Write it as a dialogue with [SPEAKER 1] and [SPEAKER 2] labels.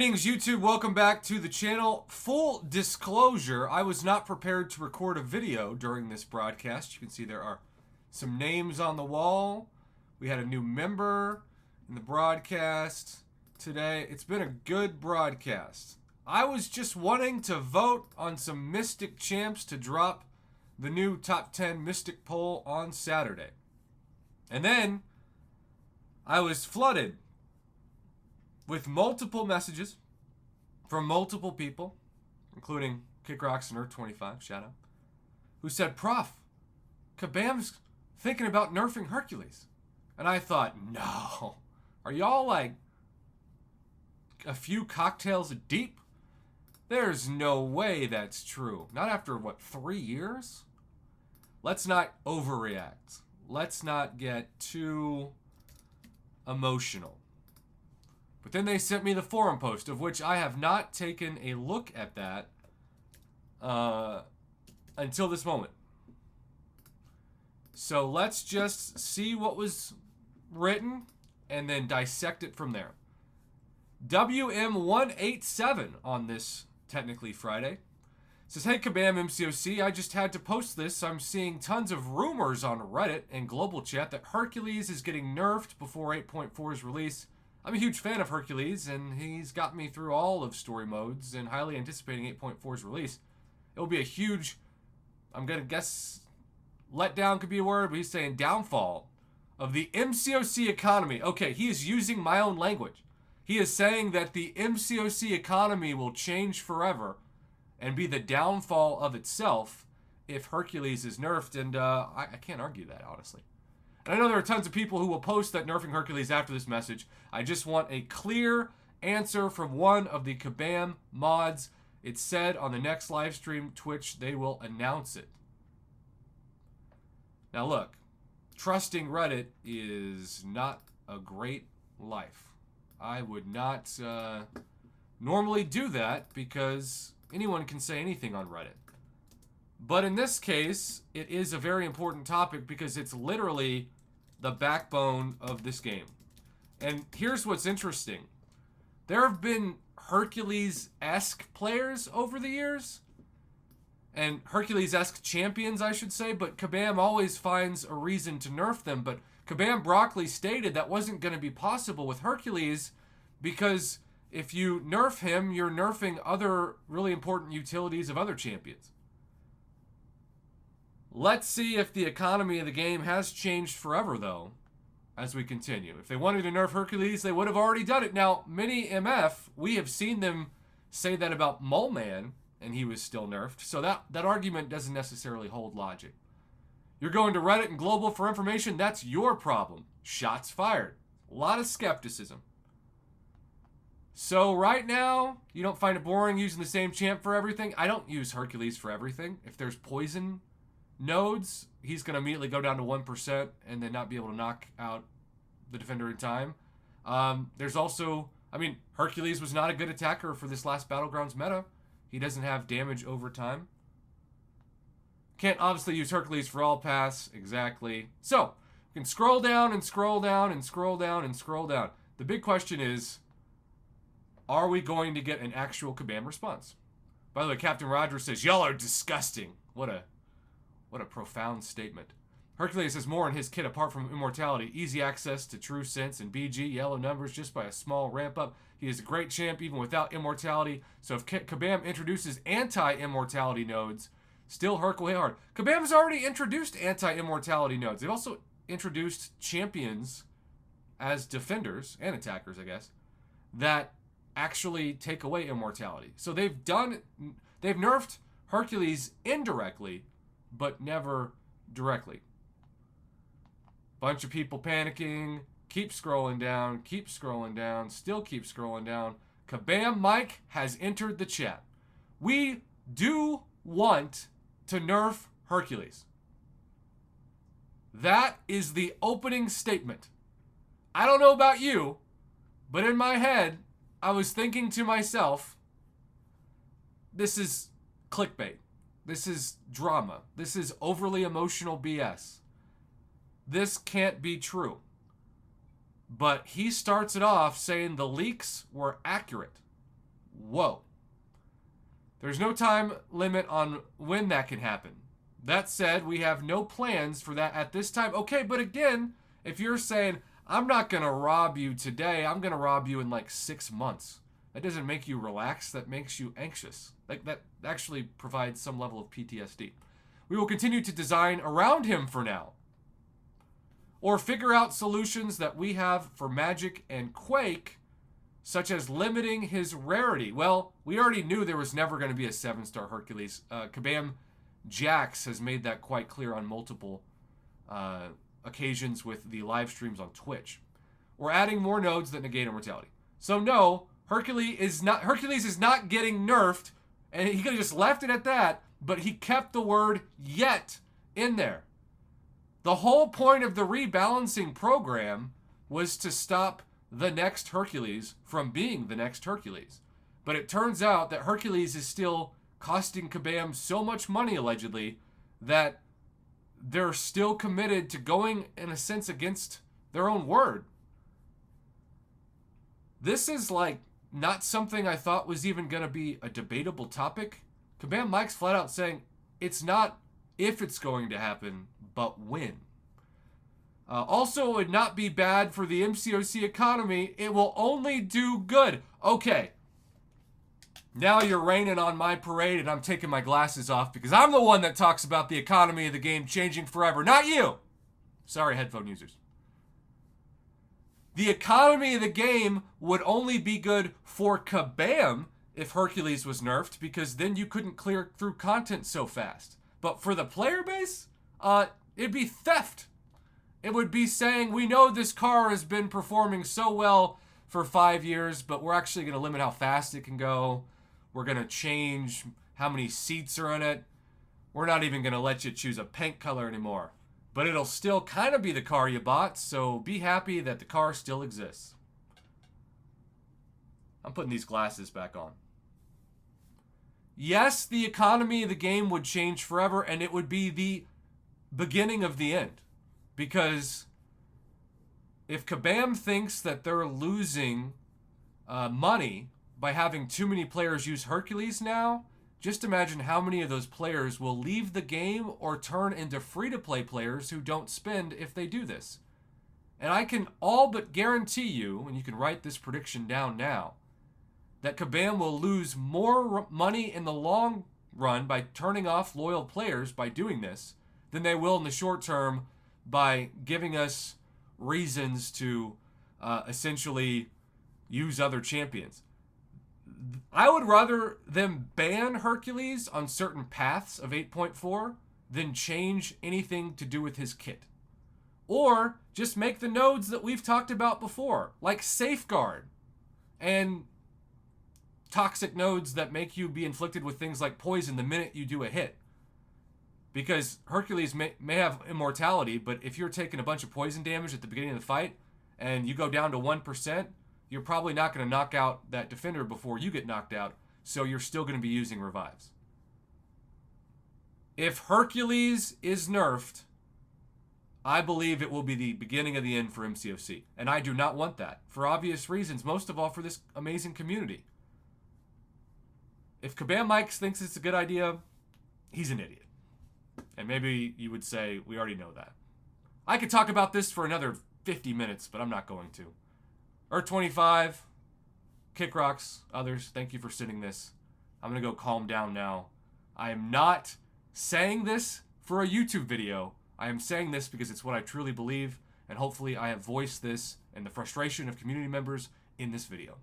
[SPEAKER 1] Greetings, YouTube. Welcome back to the channel. Full disclosure, I was not prepared to record a video during this broadcast. You can see there are some names on the wall. We had a new member in the broadcast today. It's been a good broadcast. I was just wanting to vote on some Mystic champs to drop the new top 10 Mystic poll on Saturday. And then I was flooded with multiple messages from multiple people, including KickRocksNerd25, shout out, who said, Prof, Kabam's thinking about nerfing Hercules. And I thought, no. Are y'all like a few cocktails deep? There's no way that's true. Not after, 3 years? Let's not overreact. Let's not get too emotional. But then they sent me the forum post, of which I have not taken a look at that until this moment. So let's just see what was written and then dissect it from there. WM187 on this technically Friday says, hey Kabam MCOC, I just had to post this. I'm seeing tons of rumors on Reddit and global chat that Hercules is getting nerfed before 8.4's release. I'm a huge fan of Hercules, and he's got me through all of story modes and highly anticipating 8.4's release. It will be a huge, I'm going to guess, letdown could be a word, but he's saying downfall of the MCOC economy. Okay, he is using my own language. He is saying that the MCOC economy will change forever and be the downfall of itself if Hercules is nerfed, and I can't argue that, honestly. And I know there are tons of people who will post that nerfing Hercules after this message. I just want a clear answer from one of the Kabam mods. It said on the next live stream, Twitch, they will announce it. Now look, trusting Reddit is not a great life. I would not normally do that because anyone can say anything on Reddit. But in this case, it is a very important topic because it's literally the backbone of this game. And here's what's interesting. There have been Hercules-esque players over the years, and Hercules-esque champions, I should say, but Kabam always finds a reason to nerf them. But Kabam Broccoli stated that wasn't going to be possible with Hercules because if you nerf him, you're nerfing other really important utilities of other champions. Let's see if the economy of the game has changed forever, though, as we continue. If they wanted to nerf Hercules, they would have already done it. Now, many MF, we have seen them say that about Mole Man, and he was still nerfed. So that argument doesn't necessarily hold logic. You're going to Reddit and Global for information? That's your problem. Shots fired. A lot of skepticism. So right now, you don't find it boring using the same champ for everything? I don't use Hercules for everything. If there's poison nodes, he's going to immediately go down to 1% and then not be able to knock out the defender in time. There's also, Hercules was not a good attacker for this last Battlegrounds meta. He doesn't have damage over time. Can't obviously use Hercules for all pass, exactly. So, you can scroll down and scroll down and scroll down and scroll down. The big question is, are we going to get an actual Kabam response? By the way, Captain Rogers says, y'all are disgusting. What a profound statement. Hercules has more in his kit apart from immortality. Easy access to true sense and BG, yellow numbers just by a small ramp up. He is a great champ even without immortality. So if Kabam introduces anti-immortality nodes, still Herc will hit hard. Kabam's already introduced anti-immortality nodes. They've also introduced champions as defenders and attackers, I guess, that actually take away immortality. So they've nerfed Hercules indirectly, but never directly. Bunch of people panicking. Keep scrolling down. Keep scrolling down. Still keep scrolling down. Kabam Mike has entered the chat. We do want to nerf Hercules. That is the opening statement. I don't know about you, but in my head, I was thinking to myself, this is clickbait. This is drama. This is overly emotional BS. This can't be true. But he starts it off saying the leaks were accurate. Whoa. There's no time limit on when that can happen. That said, we have no plans for that at this time. Okay, but again, if you're saying, I'm not going to rob you today, I'm going to rob you in like 6 months. That doesn't make you relax, that makes you anxious. Like that actually provides some level of PTSD. We will continue to design around him for now. Or figure out solutions that we have for Magic and Quake, such as limiting his rarity. Well, we already knew there was never going to be a 7-star Hercules. Kabam Jax has made that quite clear on multiple occasions with the live streams on Twitch. We're adding more nodes that negate immortality. So no, Hercules is not getting nerfed, and he could have just left it at that, but he kept the word yet in there. The whole point of the rebalancing program was to stop the next Hercules from being the next Hercules. But it turns out that Hercules is still costing Kabam so much money, allegedly, that they're still committed to going, in a sense, against their own word. This is like not something I thought was even going to be a debatable topic. Kabam Mike's flat out saying it's not if it's going to happen, but when. Also, it would not be bad for the MCOC economy. It will only do good. Okay. Now you're raining on my parade and I'm taking my glasses off because I'm the one that talks about the economy of the game changing forever, not you. Sorry, headphone users. The economy of the game would only be good for Kabam if Hercules was nerfed, because then you couldn't clear through content so fast. But for the player base, it'd be theft. It would be saying, we know this car has been performing so well for 5 years, but we're actually going to limit how fast it can go. We're going to change how many seats are in it. We're not even going to let you choose a paint color anymore. But it'll still kind of be the car you bought, so be happy that the car still exists. I'm putting these glasses back on. Yes, the economy of the game would change forever, and it would be the beginning of the end. Because if Kabam thinks that they're losing money by having too many players use Hercules now, just imagine how many of those players will leave the game or turn into free-to-play players who don't spend if they do this. And I can all but guarantee you, and you can write this prediction down now, that Kabam will lose more money in the long run by turning off loyal players by doing this than they will in the short term by giving us reasons to essentially use other champions. I would rather them ban Hercules on certain paths of 8.4 than change anything to do with his kit. Or just make the nodes that we've talked about before, like Safeguard and toxic nodes that make you be inflicted with things like poison the minute you do a hit. Because Hercules may have immortality, but if you're taking a bunch of poison damage at the beginning of the fight and you go down to 1%, you're probably not going to knock out that defender before you get knocked out, so you're still going to be using revives. If Hercules is nerfed, I believe it will be the beginning of the end for MCOC. And I do not want that, for obvious reasons, most of all for this amazing community. If Kabam Mike thinks it's a good idea, he's an idiot. And maybe you would say, we already know that. I could talk about this for another 50 minutes, but I'm not going to. Earth25, Kick Rocks, others, thank you for sending this. I'm going to go calm down now. I am not saying this for a YouTube video. I am saying this because it's what I truly believe, and hopefully I have voiced this and the frustration of community members in this video.